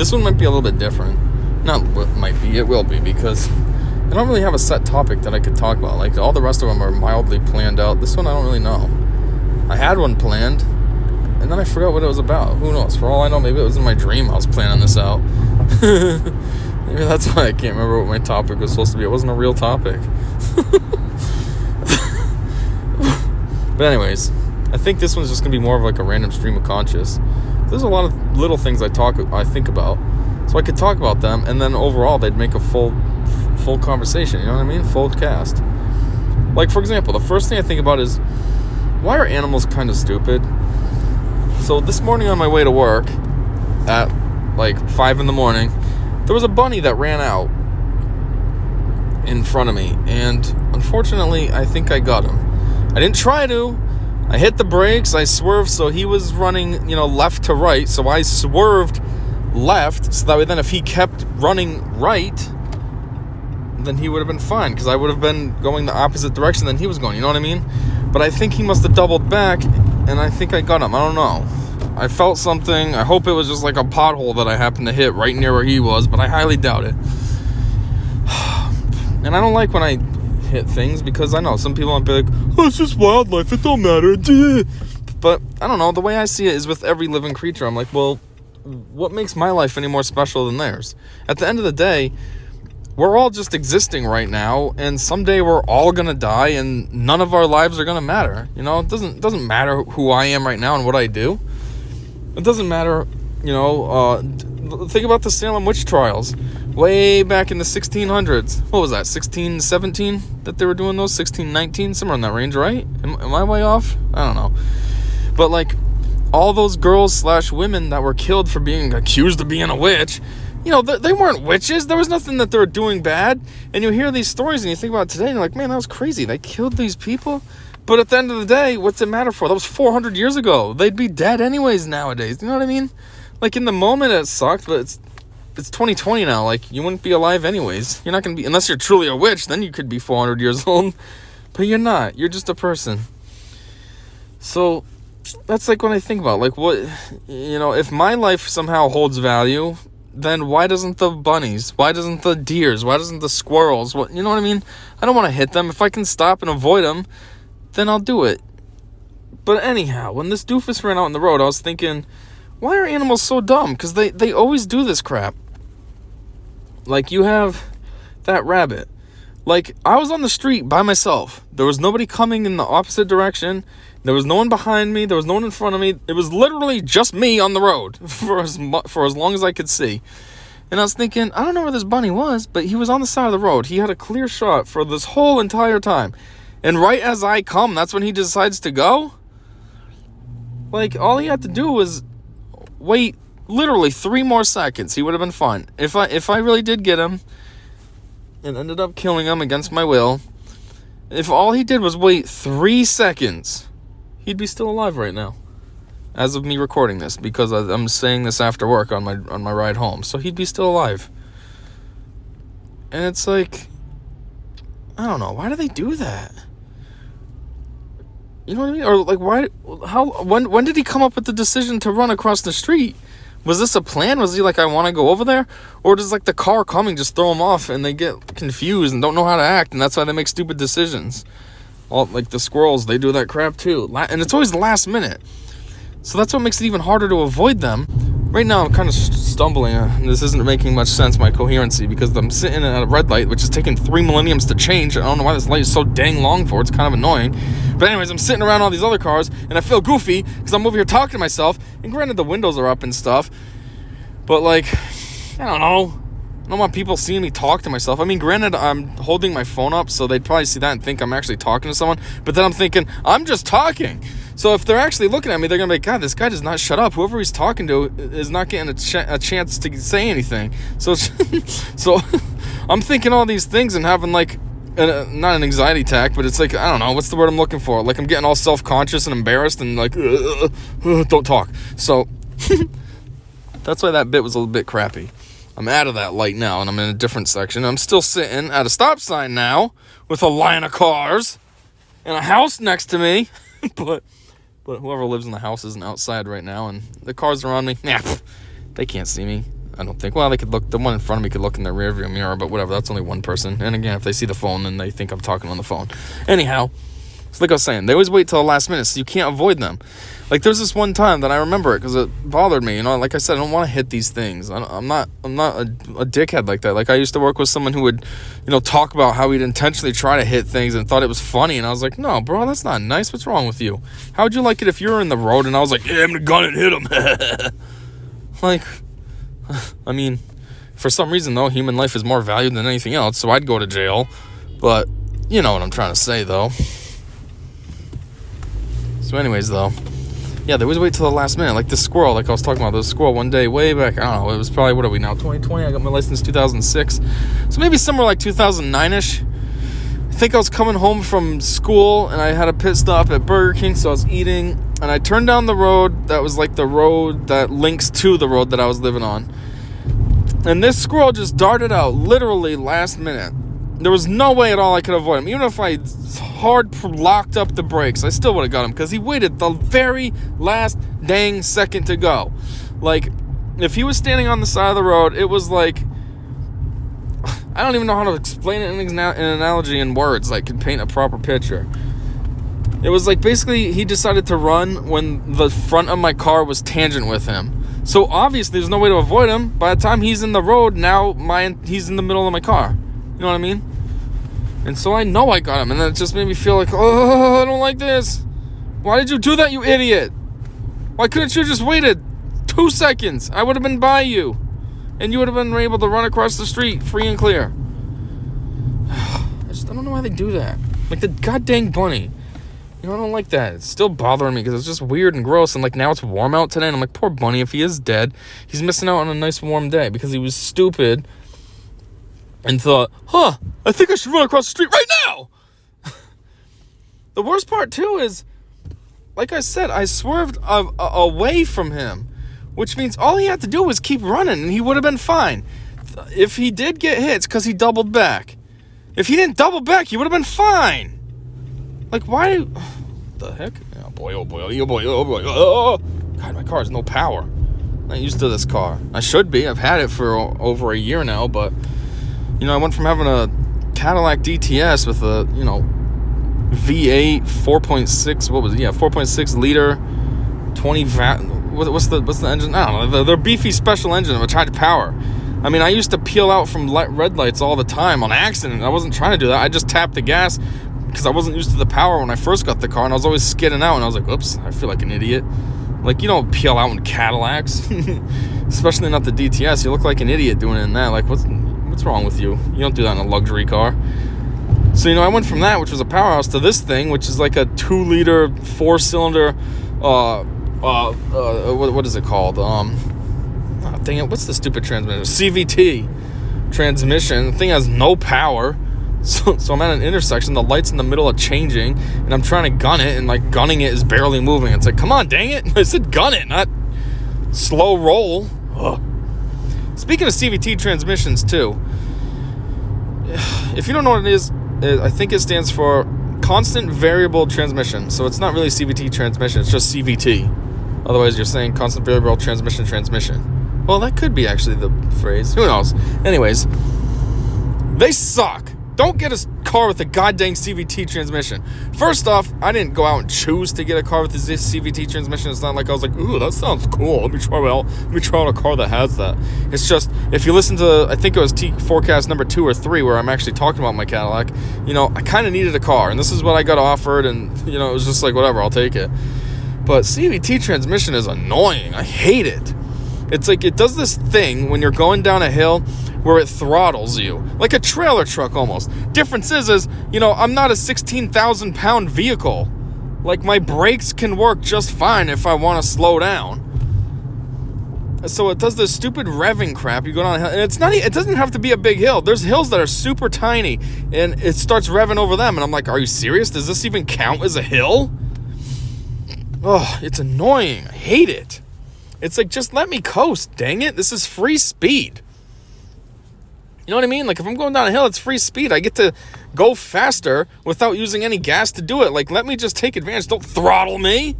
This one might be a little bit different. Not what might be, it will be, because I don't really have a set topic that I could talk about. Like, all the rest of them are mildly planned out. This one I don't really know. I had one planned, and then I forgot what it was about. Who knows? For all I know, maybe it was in my dream I was planning this out. Maybe that's why I can't remember what my topic was supposed to be. It wasn't a real topic. But anyways, I think this one's just going to be more of like a random stream of conscious. There's a lot of little things I think about. So I could talk about them, and then overall they'd make a full conversation, you know what I mean? Full cast. Like, for example, the first thing I think about is, why are animals kind of stupid? So this morning on my way to work at like 5 a.m, there was a bunny that ran out in front of me, and unfortunately I think I got him. I didn't try to. I hit the brakes, I swerved, so he was running, left to right, so I swerved left, so that way then if he kept running right, then he would have been fine, because I would have been going the opposite direction than he was going, you know what I mean? But I think he must have doubled back, and I think I got him. I don't know. I felt something. I hope it was just like a pothole that I happened to hit right near where he was, but I highly doubt it. And I don't like when I hit things, because I know some people might be like, oh, it's just wildlife, it don't matter. But I don't know, the way I see it is with every living creature. I'm like, well, what makes my life any more special than theirs? At the end of the day, we're all just existing right now, and someday we're all gonna die, and none of our lives are gonna matter. It doesn't matter who I am right now and what I do. It doesn't matter. Think about the Salem witch trials way back in the 1600s. What was that, 1617 that they were doing those? 1619, somewhere in that range, right? Am I way off? I don't know. But like, all those girls / women that were killed for being accused of being a witch, they weren't witches. There was nothing that they were doing bad. And you hear these stories and you think about it today and you're like, man, that was crazy. They killed these people. But at the end of the day, what's it matter for? That was 400 years ago. They'd be dead anyways nowadays. You know what I mean? Like, in the moment it sucked, but it's 2020 now. Like, you wouldn't be alive anyways. You're not going to be, unless you're truly a witch, then you could be 400 years old. But you're not. You're just a person. So that's like when I think about, like, what, if my life somehow holds value, then why doesn't the bunnies? Why doesn't the deers? Why doesn't the squirrels? You know what I mean? I don't want to hit them. If I can stop and avoid them, then I'll do it. But anyhow, when this doofus ran out on the road, I was thinking, why are animals so dumb? Because they always do this crap. Like, you have that rabbit. Like, I was on the street by myself. There was nobody coming in the opposite direction. There was no one behind me. There was no one in front of me. It was literally just me on the road for as long as I could see. And I was thinking, I don't know where this bunny was, but he was on the side of the road. He had a clear shot for this whole entire time. And right as I come, that's when he decides to go? Like, all he had to do was wait literally 3 more seconds. He would have been fine. If I really did get him and ended up killing him against my will, if all he did was wait 3 seconds, he'd be still alive right now. As of me recording this, because I'm saying this after work on my ride home. So he'd be still alive. And it's like, I don't know, why do they do that? You know what I mean? Or like, when did he come up with the decision to run across the street? Was this a plan? Was he like, I want to go over there? Or does like the car coming just throw them off and they get confused and don't know how to act, and that's why they make stupid decisions? All like the squirrels, they do that crap too. And it's always the last minute. So that's what makes it even harder to avoid them. Right now I'm kind of stumbling. This isn't making much sense, my coherency, because I'm sitting at a red light, which is taking 3 millenniums to change. I don't know why this light is so dang long for. It's kind of annoying. But anyways, I'm sitting around all these other cars, and I feel goofy because I'm over here talking to myself. And granted, the windows are up and stuff. But like, I don't know. I don't want people seeing me talk to myself. I mean, granted, I'm holding my phone up, so they'd probably see that and think I'm actually talking to someone. But then I'm thinking, I'm just talking. So if they're actually looking at me, they're going to be like, God, this guy does not shut up. Whoever he's talking to is not getting a chance to say anything. So I'm thinking all these things and having like, not an anxiety attack, but it's like, I don't know, what's the word I'm looking for? Like I'm getting all self-conscious and embarrassed and like, don't talk. So that's why that bit was a little bit crappy. I'm out of that light now and I'm in a different section. I'm still sitting at a stop sign now with a line of cars and a house next to me. But whoever lives in the house isn't outside right now, and the cars around me, they can't see me. I don't think. Well, they could look. The one in front of me could look in the rearview mirror, but whatever. That's only one person. And again, if they see the phone, then they think I'm talking on the phone. Anyhow, so like I was saying, they always wait till the last minute, so you can't avoid them. Like, there's this one time that I remember it because it bothered me. You know, like I said, I don't want to hit these things. I'm not a dickhead like that. Like, I used to work with someone who would, you know, talk about how he'd intentionally try to hit things and thought it was funny. And I was like, no, bro, that's not nice. What's wrong with you? How would you like it if you were in the road and I was like, yeah, I'm gonna gun and hit him? Like, I mean, for some reason, though, human life is more valued than anything else. So I'd go to jail. But you know what I'm trying to say, though. So anyways, though. Yeah, they always wait till the last minute. Like this squirrel, like I was talking about, this squirrel one day way back, I don't know, it was probably, what are we now, 2020? I got my license 2006. So maybe somewhere like 2009-ish. I think I was coming home from school, and I had a pit stop at Burger King, so I was eating, and I turned down the road that was like the road that links to the road that I was living on. And this squirrel just darted out, literally last minute. There was no way at all I could avoid him. Even if I hard locked up the brakes, I still would have got him because he waited the very last dang second to go. Like, if he was standing on the side of the road, it was like, I don't even know how to explain it in an analogy in words that could paint a proper picture. It was like, basically, he decided to run when the front of my car was tangent with him. So obviously, there's no way to avoid him. By the time he's in the road, now he's in the middle of my car. You know what I mean? And so I know I got him, and then it just made me feel like, oh, I don't like this. Why did you do that, you idiot? Why couldn't you just waited 2 seconds? I would have been by you, and you would have been able to run across the street free and clear. I don't know why they do that. Like the goddamn bunny. You know, I don't like that. It's still bothering me because it's just weird and gross, and like now it's warm out today, and I'm like, poor bunny, if he is dead, he's missing out on a nice warm day because he was stupid and thought, I think I should run across the street right now. The worst part, too, is, like I said, I swerved away from him, which means all he had to do was keep running, and he would have been fine. If he did get hit, it's because he doubled back. If he didn't double back, he would have been fine. Like, why? The heck? Oh, boy, oh, boy, oh, boy, oh, boy. Oh, God, my car has no power. I'm not used to this car. I should be. I've had it for over a year now, but you know, I went from having a Cadillac DTS with a, you know, V8 4.6, 4.6 liter, 20 vat. What's the engine? I don't know. They're beefy special engine with high power. I mean, I used to peel out from red lights all the time on accident. I wasn't trying to do that. I just tapped the gas because I wasn't used to the power when I first got the car, and I was always skidding out, and I was like, oops, I feel like an idiot. Like, you don't peel out in Cadillacs, especially not the DTS. You look like an idiot doing it in that. Like, what's wrong with you? You don't do that in a luxury car. So, you know, I went from that, which was a powerhouse, to this thing, which is like a 2-liter, 4-cylinder, what is it called? Dang it, what's the stupid transmission? CVT transmission. The thing has no power. So I'm at an intersection, the light's in the middle of changing, and I'm trying to gun it, and like gunning it is barely moving. It's like, come on, dang it. I said gun it, not slow roll. Ugh. Speaking of CVT transmissions, too, if you don't know what it is, I think it stands for constant variable transmission. So it's not really CVT transmission, it's just CVT. Otherwise, you're saying constant variable transmission. Well, that could be actually the phrase. Who knows? Anyways, they suck. Don't get a car with a goddamn CVT transmission. First off, I didn't go out and choose to get a car with a CVT transmission. It's not like I was like, ooh, that sounds cool. Let me try out a car that has that. It's just, if you listen to, I think it was T4Cast number 2 or 3, where I'm actually talking about my Cadillac, you know, I kind of needed a car, and this is what I got offered, and, you know, it was just like, whatever, I'll take it. But CVT transmission is annoying. I hate it. It's like, it does this thing when you're going down a hill where it throttles you, like a trailer truck almost. Difference is, you know, I'm not a 16,000-pound vehicle. Like, my brakes can work just fine if I want to slow down. So it does this stupid revving crap. You go down a hill, and it doesn't have to be a big hill. There's hills that are super tiny, and it starts revving over them, and I'm like, are you serious? Does this even count as a hill? Oh, it's annoying. I hate it. It's like, just let me coast, dang it. This is free speed. You know what I mean? Like, if I'm going down a hill, it's free speed. I get to go faster without using any gas to do it. Like, let me just take advantage. Don't throttle me.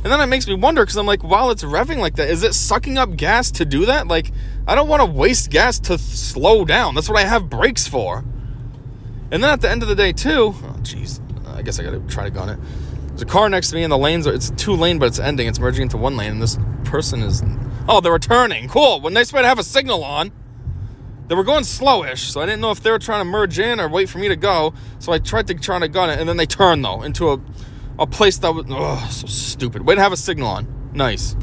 And then it makes me wonder, because I'm like, while it's revving like that, is it sucking up gas to do that? Like, I don't want to waste gas to slow down. That's what I have brakes for. And then at the end of the day, too, oh, jeez, I guess I got to try to gun it. There's a car next to me, and the lanes it's 2-lane, but it's ending. It's merging into 1 lane, and this person is, oh, they're returning. Cool. Well, nice way to have a signal on. They were going slowish, so I didn't know if they were trying to merge in or wait for me to go. So I tried to try to gun it, and then they turned, though, into a place that was, oh, so stupid. Way to have a signal on. Nice.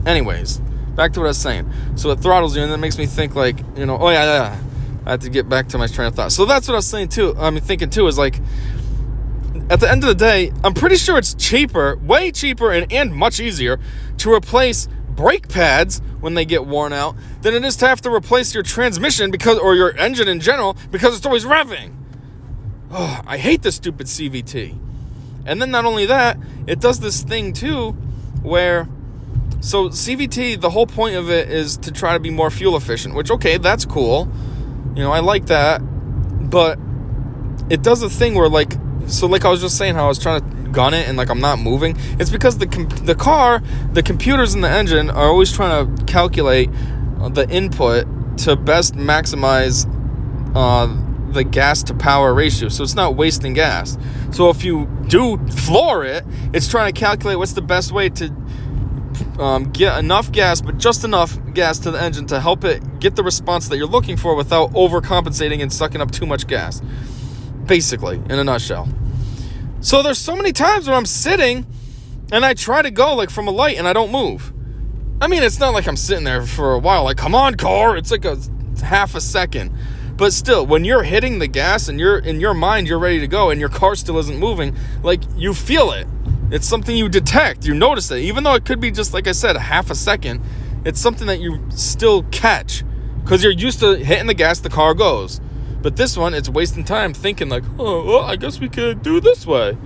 Anyways, back to what I was saying. So it throttles you, and that makes me think, like, you know, oh, yeah. I had to get back to my train of thought. So that's what I was saying, too. Thinking, too, is, like, at the end of the day, I'm pretty sure it's cheaper, way cheaper, and much easier to replace brake pads when they get worn out than it is to have to replace your transmission or your engine in general, because it's always revving. Oh, I hate this stupid CVT. And then not only that, it does this thing too where, so CVT, the whole point of it is to try to be more fuel efficient, which, okay, that's cool. You know, I like that. But it does a thing where, like, so like I was just saying how I was trying to gun it and, like, I'm not moving. It's because the computers in the engine are always trying to calculate the input to best maximize the gas to power ratio, so it's not wasting gas. So if you do floor it, it's trying to calculate what's the best way to get enough gas, but just enough gas to the engine to help it get the response that you're looking for without overcompensating and sucking up too much gas. Basically, in a nutshell. So there's so many times where I'm sitting and I try to go, like, from a light and I don't move. I mean, it's not like I'm sitting there for a while, like, come on, car. It's like a half a second. But still, when you're hitting the gas and you're in your mind, you're ready to go and your car still isn't moving, like, you feel it. It's something you detect. You notice it. Even though it could be just, like I said, a half a second, it's something that you still catch because you're used to hitting the gas, the car goes. But this one, it's wasting time thinking, like, oh, well, I guess we could do it this way.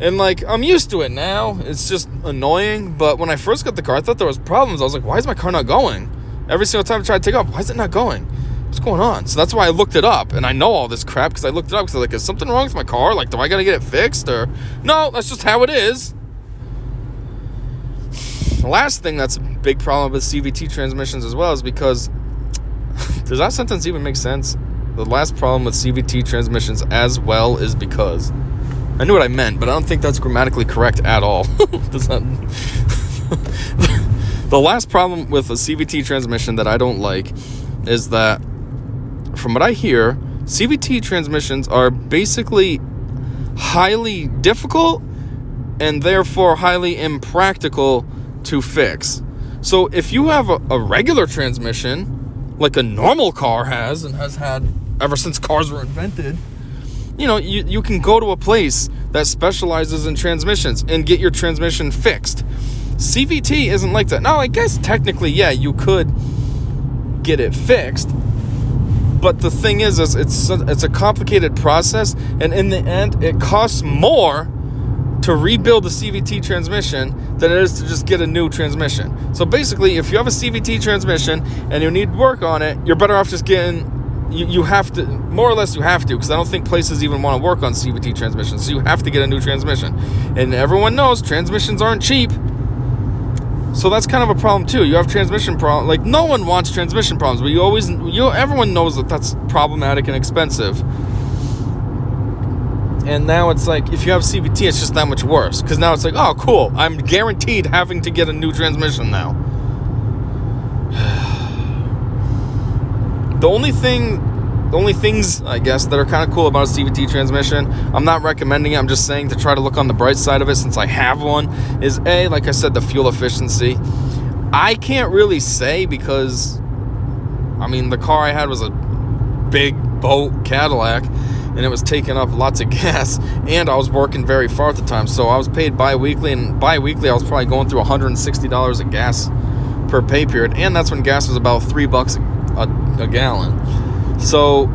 And, like, I'm used to it now. It's just annoying. But when I first got the car, I thought there was problems. I was like, why is my car not going? Every single time I try to take off, why is it not going? What's going on? So that's why I looked it up. And I know all this crap because I looked it up because I was like, is something wrong with my car? Like, do I got to get it fixed? Or, no, that's just how it is. The last thing that's a big problem with CVT transmissions as well is because, does that sentence even make sense? The last problem with CVT transmissions as well is because, I knew what I meant, but I don't think that's grammatically correct at all. Does that? The last problem with a CVT transmission that I don't like is that, from what I hear, CVT transmissions are basically highly difficult and therefore highly impractical to fix. So if you have a regular transmission, like a normal car has and has had ever since cars were invented, you know, you can go to a place that specializes in transmissions and get your transmission fixed. CVT isn't like that. Now, I guess technically, yeah, you could get it fixed, but the thing is it's a complicated process, and in the end, it costs more to rebuild a CVT transmission than it is to just get a new transmission. So basically, if you have a CVT transmission and you need work on it, you're better off just getting, you have to, more or less you have to, because I don't think places even want to work on CVT transmissions, so you have to get a new transmission. And everyone knows transmissions aren't cheap. So that's kind of a problem too. You have transmission problems. Like, no one wants transmission problems, but everyone knows that that's problematic and expensive. And now it's like, if you have CVT, it's just that much worse. Because now it's like, oh, cool, I'm guaranteed having to get a new transmission now. The only things, I guess, that are kind of cool about a CVT transmission, I'm not recommending it, I'm just saying to try to look on the bright side of it since I have one, is A, like I said, the fuel efficiency. I can't really say because, I mean, the car I had was a big boat Cadillac, and it was taking up lots of gas, and I was working very far at the time, so I was paid bi-weekly, and bi-weekly I was probably going through $160 of gas per pay period, and that's when gas was about $3 a gallon. So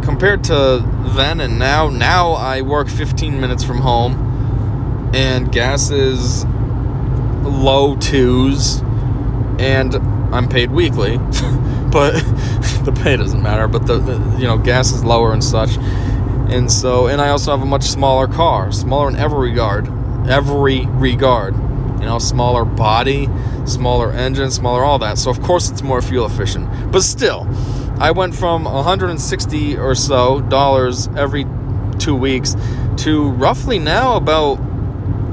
compared to then and now I work 15 minutes from home, and gas is low twos, and I'm paid weekly, but the pay doesn't matter, but the gas is lower and such. And I also have a much smaller car, smaller in every regard. smaller body, smaller engine, smaller all that. So of course it's more fuel efficient. But still, I went from $160 or so every 2 weeks to roughly now about,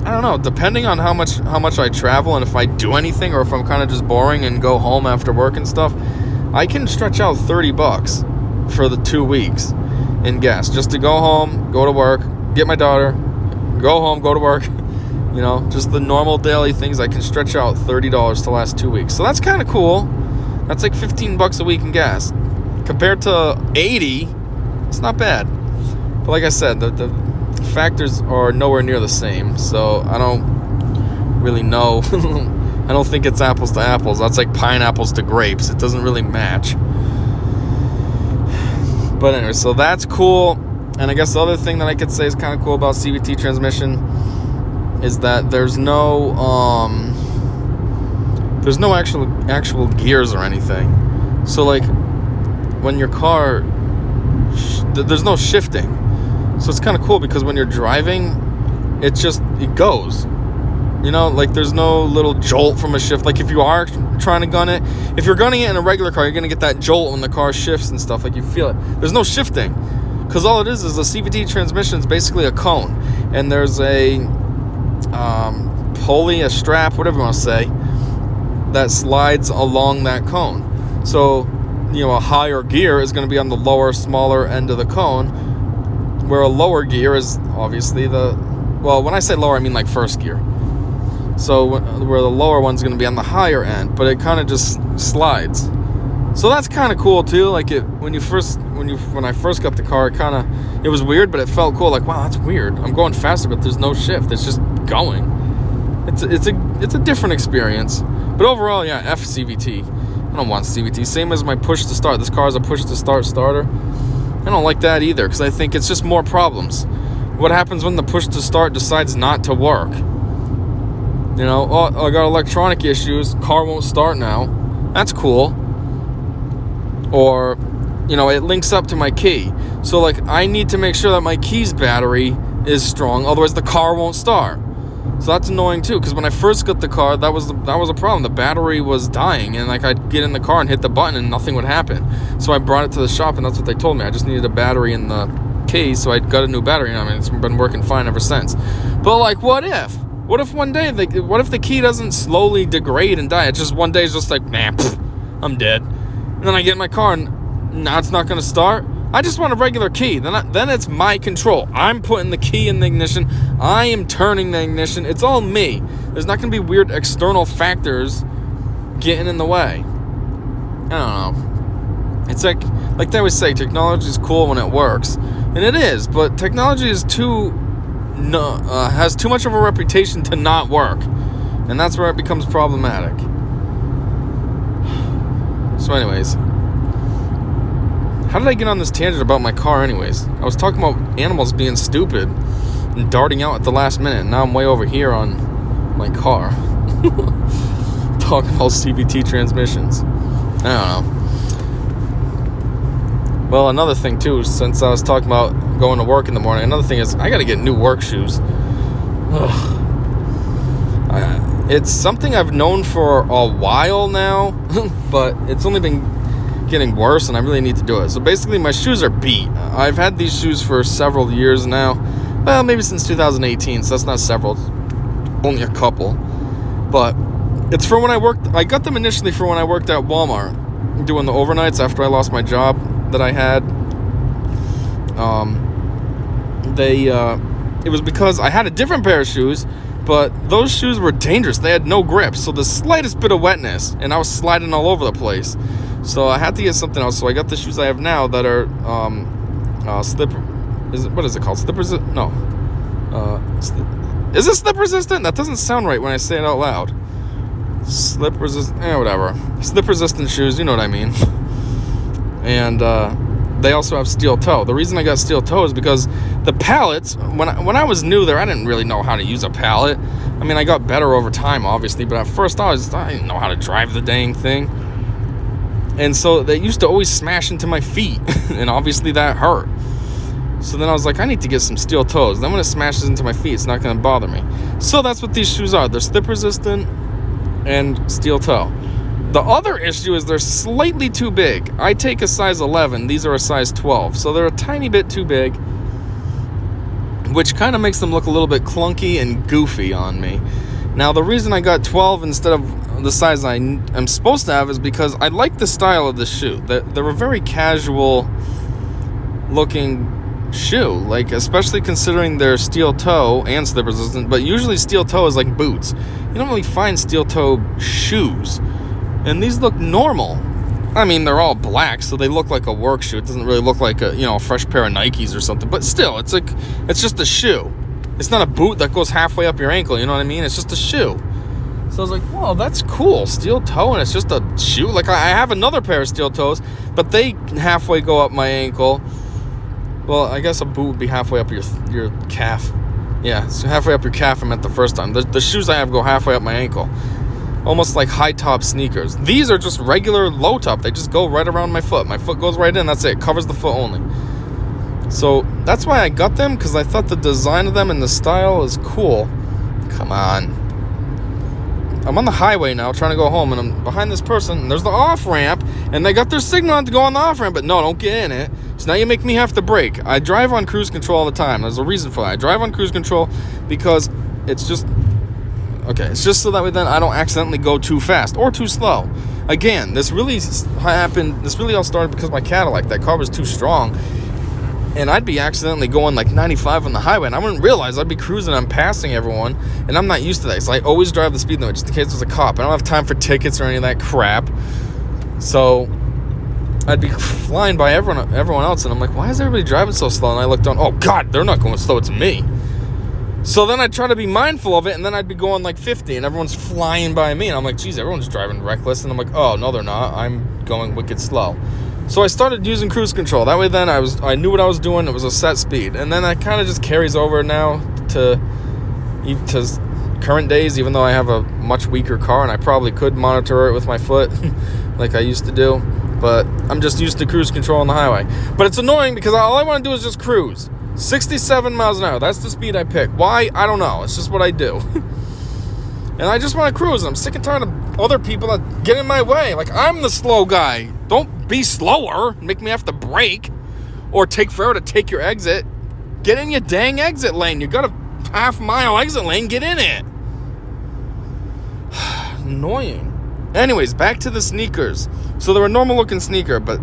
I don't know, depending on how much I travel and if I do anything or if I'm kind of just boring and go home after work and stuff, I can stretch out $30 for the 2 weeks in gas just to go home, go to work, get my daughter, go home, go to work. Just the normal daily things. I can stretch out $30 to last 2 weeks. So that's kind of cool. That's like $15 a week in gas. Compared to $80, it's not bad. But like I said, the factors are nowhere near the same. So I don't really know. I don't think it's apples to apples. That's like pineapples to grapes. It doesn't really match. But anyway, so that's cool. And I guess the other thing that I could say is kind of cool about CVT transmission is that there's no actual gears or anything. So like when your car, there's no shifting. So it's kind of cool because when you're driving, it goes. Like there's no little jolt from a shift. Like if you are trying to gun it, if you're gunning it in a regular car, you're going to get that jolt when the car shifts and stuff. Like you feel it. There's no shifting because all it is a CVT transmission is basically a cone. And there's a pulley, a strap, whatever you want to say, that slides along that cone. So, a higher gear is going to be on the lower, smaller end of the cone, where a lower gear is obviously when I say lower, I mean like first gear. So where the lower one's going to be on the higher end, but it kind of just slides. So that's kind of cool too. Like when I first got the car, it was weird, but it felt cool. Like, wow, that's weird. I'm going faster, but there's no shift. It's just going. It's a different experience. But overall, yeah, F CVT. I don't want CVT. Same as my push to start. This car is a push to start starter. I don't like that either because I think it's just more problems. What happens when the push to start decides not to work? I got electronic issues. Car won't start now. That's cool. Or, it links up to my key. So, like, I need to make sure that my key's battery is strong. Otherwise, the car won't start. So that's annoying too. Because when I first got the car, that was a problem. The battery was dying, and like I'd get in the car and hit the button, and nothing would happen. So I brought it to the shop, and that's what they told me. I just needed a battery in the key, so I got a new battery. It's been working fine ever since. But like, what if? What if one day, what if the key doesn't slowly degrade and die? It's just one day, it's just like, I'm dead. And then I get in my car and now it's not going to start. I just want a regular key. Then it's my control. I'm putting the key in the ignition. I am turning the ignition. It's all me. There's not going to be weird external factors getting in the way. I don't know. It's like they always say, technology is cool when it works. And it is, but technology is has too much of a reputation to not work, and that's where it becomes problematic. So anyways, how did I get on this tangent about my car anyways? I was talking about animals being stupid and darting out at the last minute, and now I'm way over here on my car talking about CVT transmissions. I don't know. Well, another thing too, since I was talking about going to work in the morning, another thing is I gotta get new work shoes. It's something I've known for a while now, but it's only been getting worse, and I really need to do it. So basically, my shoes are beat. I've had these shoes for several years now. Well, maybe since 2018, so that's not several, it's only a couple. But it's for when I got them initially for when I worked at Walmart, doing the overnights after I lost my job that I had. It was because I had a different pair of shoes, but those shoes were dangerous. They had no grip, so the slightest bit of wetness, and I was sliding all over the place. So I had to get something else. So I got the shoes I have now that are slip. What is it called? Slip resistant? No. Is it slip resistant? That doesn't sound right when I say it out loud. Slip resistant. Whatever. Slip resistant shoes. You know what I mean. And they also have steel toe. The reason I got steel toe is because the pallets, when I was new there, I didn't really know how to use a pallet. I mean, I got better over time, obviously, but at first I didn't know how to drive the dang thing. And so they used to always smash into my feet, and obviously that hurt. So then I was like, I need to get some steel toes. Then when it smashes into my feet, it's not going to bother me. So that's what these shoes are. They're slip resistant and steel toe. The other issue is they're slightly too big. I take a size 11. These are a size 12. So they're a tiny bit too big, which kind of makes them look a little bit clunky and goofy on me. Now, the reason I got 12 instead of the size I'm supposed to have is because I like the style of the shoe. They're a very casual looking shoe, like, especially considering they're steel toe and slip resistant, but usually steel toe is like boots. You don't really find steel toe shoes, and these look normal. I mean, they're all black, so they look like a work shoe. It doesn't really look like a fresh pair of Nikes or something, but still, it's just a shoe. It's not a boot that goes halfway up your ankle, you know what I mean? It's just a shoe. So I was like, whoa, that's cool, steel toe, and it's just a shoe. Like, I have another pair of steel toes, but they halfway go up my ankle. Well, I guess a boot would be halfway up your calf. Yeah, so halfway up your calf I meant the first time. The shoes I have go halfway up my ankle. Almost like high-top sneakers. These are just regular low-top. They just go right around my foot. My foot goes right in, that's it. Covers the foot only. So that's why I got them, because I thought the design of them and the style is cool. Come on. I'm on the highway now trying to go home, and I'm behind this person, and there's the off-ramp, and they got their signal on to go on the off-ramp, but no, don't get in it. So now you make me have to brake. I drive on cruise control all the time. There's a reason for that. I drive on cruise control because it's just so that way then I don't accidentally go too fast or too slow. Again, this really all started because my Cadillac, that car was too strong, and I'd be accidentally going like 95 on the highway, and I wouldn't realize I'd be cruising, I'm passing everyone, and I'm not used to that. So I always drive the speed limit just in case there's a cop. I don't have time for tickets or any of that crap. So I'd be flying by everyone else, and I'm like, why is everybody driving so slow? And I look down, oh God, they're not going slow, it's me. So then I'd try to be mindful of it, and then I'd be going like 50, and everyone's flying by me, and I'm like, geez, everyone's driving reckless, and I'm like, oh, no, they're not. I'm going wicked slow. So I started using cruise control. That way then I knew what I was doing. It was a set speed. And then that kind of just carries over now to current days, even though I have a much weaker car, and I probably could monitor it with my foot like I used to do. But I'm just used to cruise control on the highway. But it's annoying because all I want to do is just cruise. 67 miles an hour. That's the speed I pick. Why? I don't know. It's just what I do. And I just want to cruise. I'm sick and tired of other people that get in my way. Like, I'm the slow guy. Don't be slower. Make me have to brake. Or take forever to take your exit. Get in your dang exit lane. You got a half-mile exit lane. Get in it. Annoying. Anyways, back to the sneakers. So they're a normal-looking sneaker, but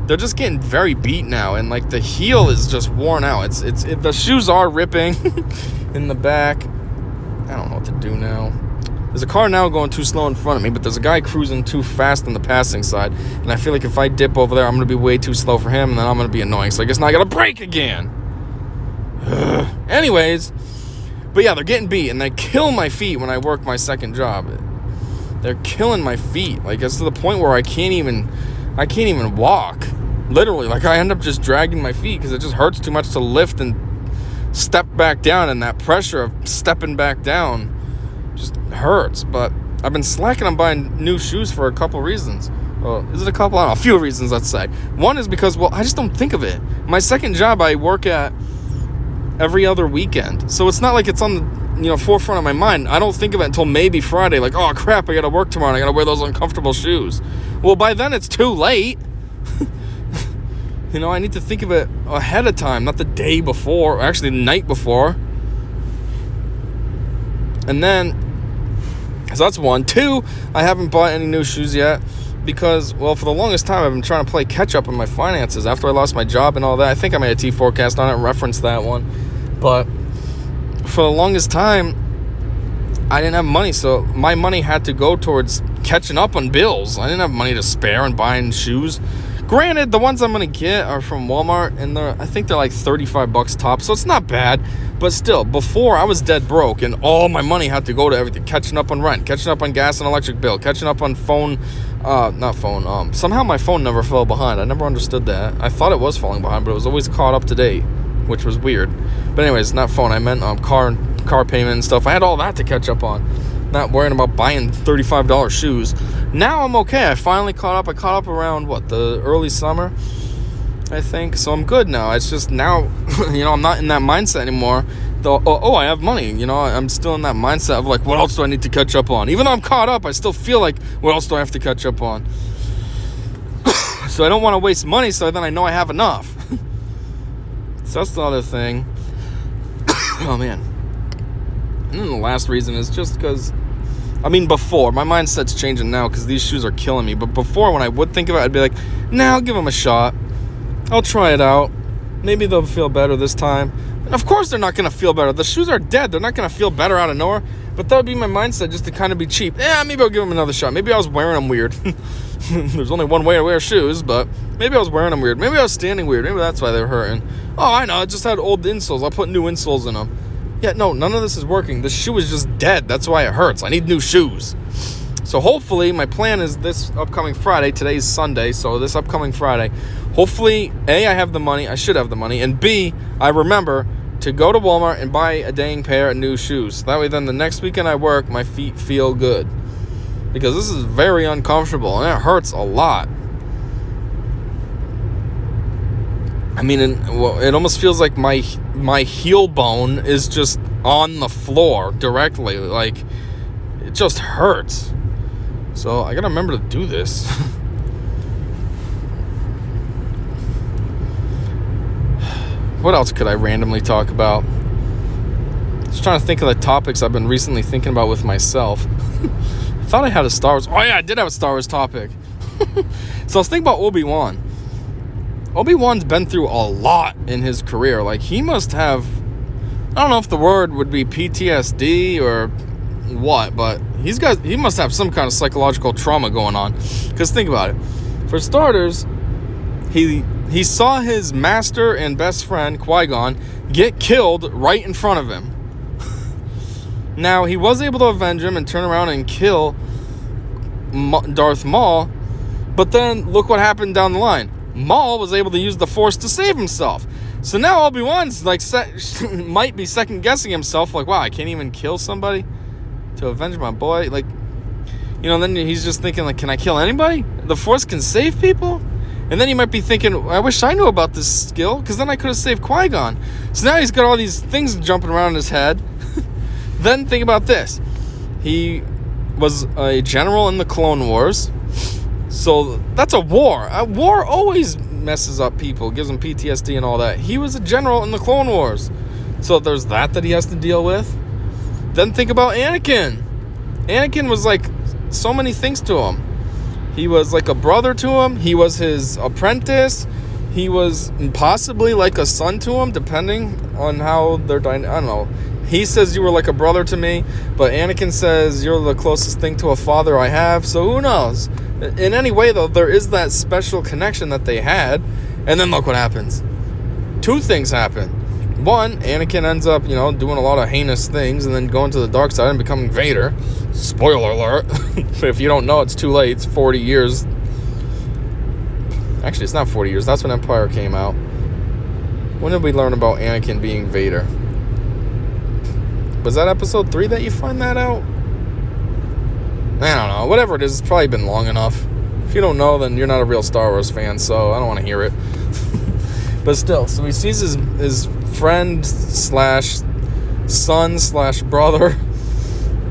they're just getting very beat now. And, like, the heel is just worn out. The shoes are ripping in the back. I don't know what to do now. There's a car now going too slow in front of me, but there's a guy cruising too fast on the passing side, and I feel like if I dip over there, I'm going to be way too slow for him, and then I'm going to be annoying, so I guess now I got to brake again. Anyways, but yeah, they're getting beat, and they kill my feet when I work my second job. They're killing my feet. Like, it's to the point where I can't even walk. Literally, like, I end up just dragging my feet because it just hurts too much to lift and step back down, and that pressure of stepping back down just hurts. But I've been slacking on buying new shoes for a couple reasons. Well, is it a couple? I don't know, a few reasons, let's say. One is because, well, I just don't think of it. My second job I work at every other weekend, so it's not like it's on the forefront of my mind. I don't think of it until maybe Friday, like, oh crap, I gotta work tomorrow and I gotta wear those uncomfortable shoes. Well, by then it's too late. I need to think of it ahead of time, not the day before, or actually the night before. And then, so that's one. Two, I haven't bought any new shoes yet because, well, for the longest time, I've been trying to play catch-up on my finances after I lost my job and all that. I think I made a T4Cast on it, referenced that one. But for the longest time, I didn't have money, so my money had to go towards catching up on bills. I didn't have money to spare and buying shoes. Granted, the ones I'm going to get are from Walmart, and I think they're like $35 tops, so it's not bad. But still, before, I was dead broke, and all my money had to go to everything. Catching up on rent, catching up on gas and electric bill, catching up on somehow my phone never fell behind. I never understood that. I thought it was falling behind, but it was always caught up to date, which was weird. But anyways, not phone, I meant car payment and stuff. I had all that to catch up on. Not worrying about buying $35 shoes. Now I'm okay. I finally caught up. I caught up around, the early summer. I think. So I'm good now. It's just now, I'm not in that mindset anymore. I have money. I'm still in that mindset of like, what else do I need to catch up on? Even though I'm caught up, I still feel like, what else do I have to catch up on? So I don't want to waste money, so then I know I have enough. So that's the other thing. Oh, man. And then the last reason is just because, before, my mindset's changing now because these shoes are killing me. But before, when I would think of it, I'd be like, nah, I'll give them a shot. I'll try it out. Maybe they'll feel better this time. And of course they're not going to feel better. The shoes are dead. They're not going to feel better out of nowhere. But that would be my mindset, just to kind of be cheap. Maybe I'll give them another shot. Maybe I was wearing them weird. There's only one way to wear shoes, but maybe I was wearing them weird. Maybe I was standing weird. Maybe that's why they were hurting. Oh, I know. I just had old insoles. I'll put new insoles in them. Yeah, no, none of this is working. The shoe is just dead. That's why it hurts. I need new shoes. So hopefully, my plan is this upcoming Friday. Today's Sunday, so this upcoming Friday, hopefully, A, I have the money. I should have the money. And B, I remember to go to Walmart and buy a dang pair of new shoes. That way, then the next weekend I work, my feet feel good. Because this is very uncomfortable, and it hurts a lot. It almost feels like my heel bone is just on the floor directly. Like, it just hurts. So I gotta remember to do this. What else could I randomly talk about? Just trying to think of the topics I've been recently thinking about with myself. I thought I had a Star Wars. Oh yeah, I did have a Star Wars topic. So I was thinking about Obi-Wan. Obi-Wan's been through a lot in his career. Like, he must have, I don't know if the word would be PTSD or what, but he must have some kind of psychological trauma going on. Because think about it. For starters, he saw his master and best friend, Qui-Gon, get killed right in front of him. Now, he was able to avenge him and turn around and kill Darth Maul, but then look what happened down the line. Maul was able to use the Force to save himself. So now Obi-Wan's like might be second guessing himself, like, wow, I can't even kill somebody to avenge my boy. Like, then he's just thinking, like, can I kill anybody? The Force can save people? And then he might be thinking, I wish I knew about this skill, because then I could have saved Qui-Gon. So now he's got all these things jumping around in his head. Then think about this. He was a general in the Clone Wars. So that's a war. A war always messes up people, gives them PTSD and all that. He was a general in the Clone Wars. So there's that he has to deal with. Then think about Anakin. Anakin was like so many things to him. He was like a brother to him. He was his apprentice. He was possibly like a son to him, depending on how they're I don't know. He says you were like a brother to me, but Anakin says you're the closest thing to a father I have, so who knows? In any way, though, there is that special connection that they had, and then look what happens. Two things happen. One, Anakin ends up, doing a lot of heinous things, and then going to the dark side and becoming Vader. Spoiler alert. If you don't know, it's too late. It's 40 years. Actually, it's not 40 years. That's when Empire came out. When did we learn about Anakin being Vader? Was that episode 3 that you find that out? I don't know. Whatever it is, it's probably been long enough. If you don't know, then you're not a real Star Wars fan, so I don't want to hear it. But still, so he sees his friend slash son slash brother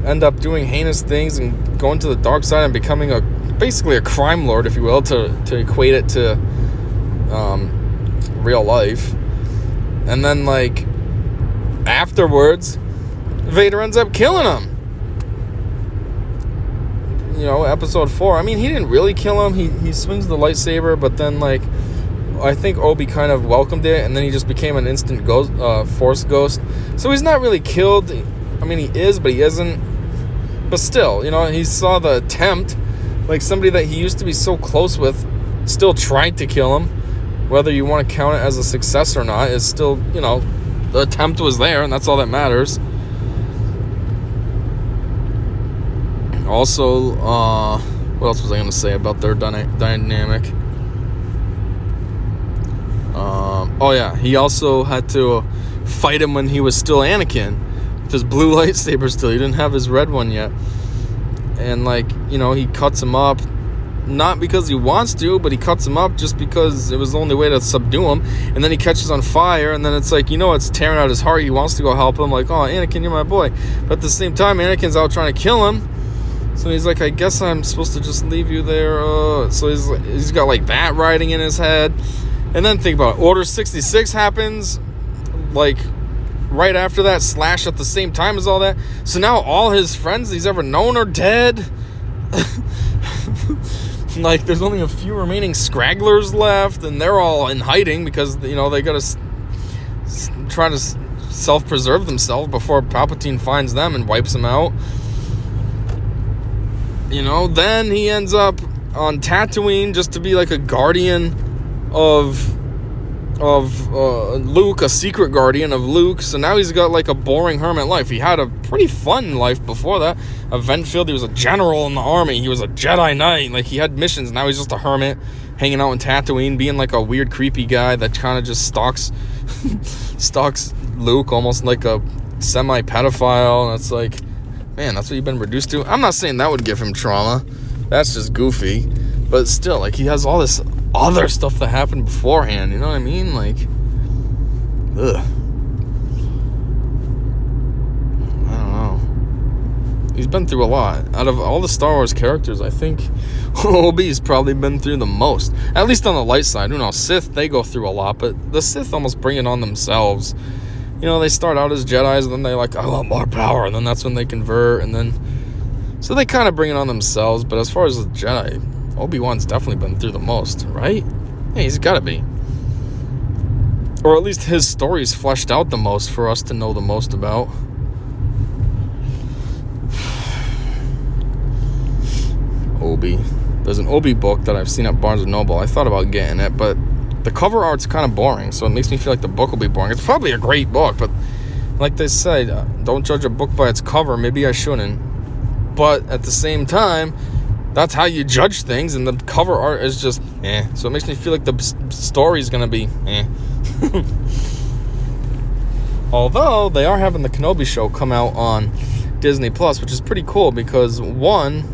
end up doing heinous things and going to the dark side and becoming basically a crime lord, if you will, to equate it to real life. And then, like, afterwards, Vader ends up killing him. Episode 4. He didn't really kill him. He swings the lightsaber, but then, like, I think Obi kind of welcomed it, and then he just became an instant ghost, Force ghost. So he's not really killed. He is, but he isn't. But still, he saw the attempt. Like, somebody that he used to be so close with still tried to kill him. Whether you want to count it as a success or not is still, the attempt was there, and that's all that matters. Also, what else was I going to say about their dynamic? Oh yeah, he also had to fight him when he was still Anakin with his blue lightsaber still. He didn't have his red one yet. And, like, he cuts him up, not because he wants to, but he cuts him up just because it was the only way to subdue him. And then he catches on fire, and then it's like, it's tearing out his heart. He wants to go help him, like, oh, Anakin, you're my boy. But at the same time, Anakin's out trying to kill him. So he's like, I guess I'm supposed to just leave you there. So he's got like that riding in his head. And then think about it. Order 66 happens, like, right after that, slash at the same time as all that. So now all his friends he's ever known are dead. Like, there's only a few remaining scragglers left, and they're all in hiding because, they gotta try to self-preserve themselves before Palpatine finds them and wipes them out. Then he ends up on Tatooine just to be like a guardian of Luke, a secret guardian of Luke. So now he's got like a boring hermit life. He had a pretty fun life before that. Event-filled. He was a general in the army. He was a Jedi Knight. Like, he had missions. Now he's just a hermit hanging out in Tatooine, being like a weird, creepy guy that kind of just stalks Luke, almost like a semi-pedophile. And it's like, man, that's what you've been reduced to? I'm not saying that would give him trauma. That's just goofy. But still, like, he has all this other stuff that happened beforehand. You know what I mean? Like, ugh. I don't know. He's been through a lot. Out of all the Star Wars characters, I think Obi's probably been through the most. At least on the light side. Who knows? Sith, they go through a lot. But the Sith almost bring it on themselves. They start out as Jedis, and then they like, I want more power, and then that's when they convert, and then... So they kind of bring it on themselves, but as far as the Jedi, Obi-Wan's definitely been through the most, right? Yeah, he's got to be. Or at least his story's fleshed out the most for us to know the most about. Obi. There's an Obi book that I've seen at Barnes & Noble. I thought about getting it, but the cover art's kind of boring, so it makes me feel like the book will be boring. It's probably a great book, but like they said, don't judge a book by its cover. Maybe I shouldn't. But at the same time, that's how you judge things, and the cover art is just So it makes me feel like the story's going to be Although, they are having the Kenobi show come out on Disney Plus, which is pretty cool because, one,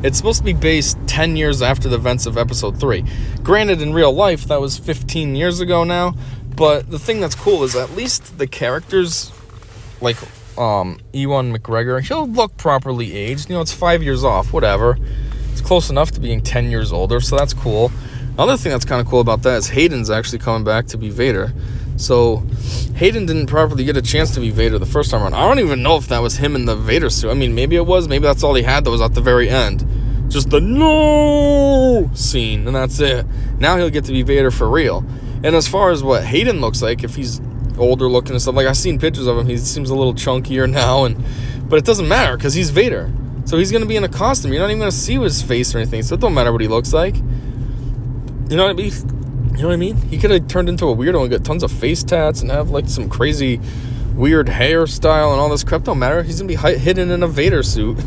it's supposed to be based 10 years after the events of Episode 3. Granted, in real life, that was 15 years ago now, but the thing that's cool is at least the characters, like Ewan McGregor, he'll look properly aged. It's 5 years off, whatever. It's close enough to being 10 years older, so that's cool. Another thing that's kind of cool about that is Hayden's actually coming back to be Vader. So Hayden didn't properly get a chance to be Vader the first time around. I don't even know if that was him in the Vader suit. I mean, maybe it was. Maybe that's all he had that was at the very end. Just the no scene, and that's it. Now he'll get to be Vader for real. And as far as what Hayden looks like, if he's older looking and stuff, like I've seen pictures of him, he seems a little chunkier now, but it doesn't matter because he's Vader. So he's going to be in a costume. You're not even going to see his face or anything, so it don't matter what he looks like. You know what I mean? You know what I mean? He could have turned into a weirdo and got tons of face tats and have like some crazy weird hairstyle and all this crap. Don't matter. He's going to be hidden in a Vader suit.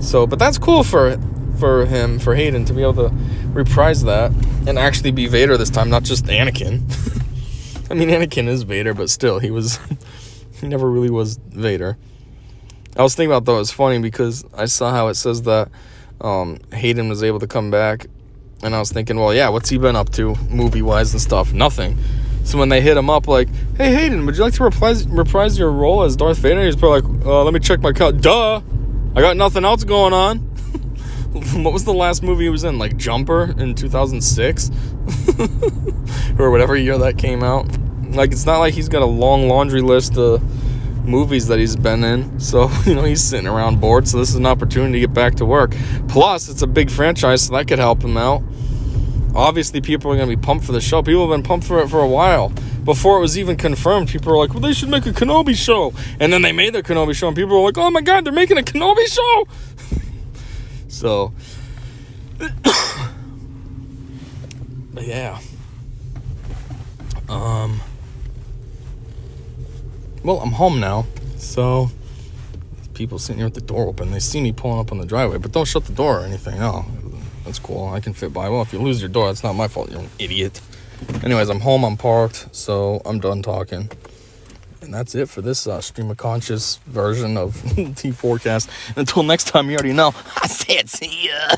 So, but that's cool for him, for Hayden, to be able to reprise that and actually be Vader this time, not just Anakin. I mean, Anakin is Vader, but still, he never really was Vader. I was thinking about, though, it's funny because I saw how it says that Hayden was able to come back, and I was thinking, well, yeah, what's he been up to movie-wise and stuff? Nothing. So when they hit him up like, hey, Hayden, would you like to reprise your role as Darth Vader? He's probably like, let me check my count. Duh! I got nothing else going on. What was the last movie he was in? Like Jumper in 2006? Or whatever year that came out. Like, it's not like he's got a long laundry list of movies that he's been in. So, he's sitting around bored. So this is an opportunity to get back to work. Plus, it's a big franchise, so that could help him out. Obviously, people are going to be pumped for the show. People have been pumped for it for a while. Before it was even confirmed, people were like, well, they should make a Kenobi show. And then they made the Kenobi show, and people were like, oh my God, they're making a Kenobi show! So, but yeah. Well, I'm home now, so people sitting here with the door open. They see me pulling up on the driveway, but don't shut the door or anything. Oh, that's cool. I can fit by. Well, if you lose your door, it's not my fault. You're an idiot. Anyways, I'm home. I'm parked, so I'm done talking. And that's it for this stream of conscious version of T4Cast. Until next time, you already know. I said see ya.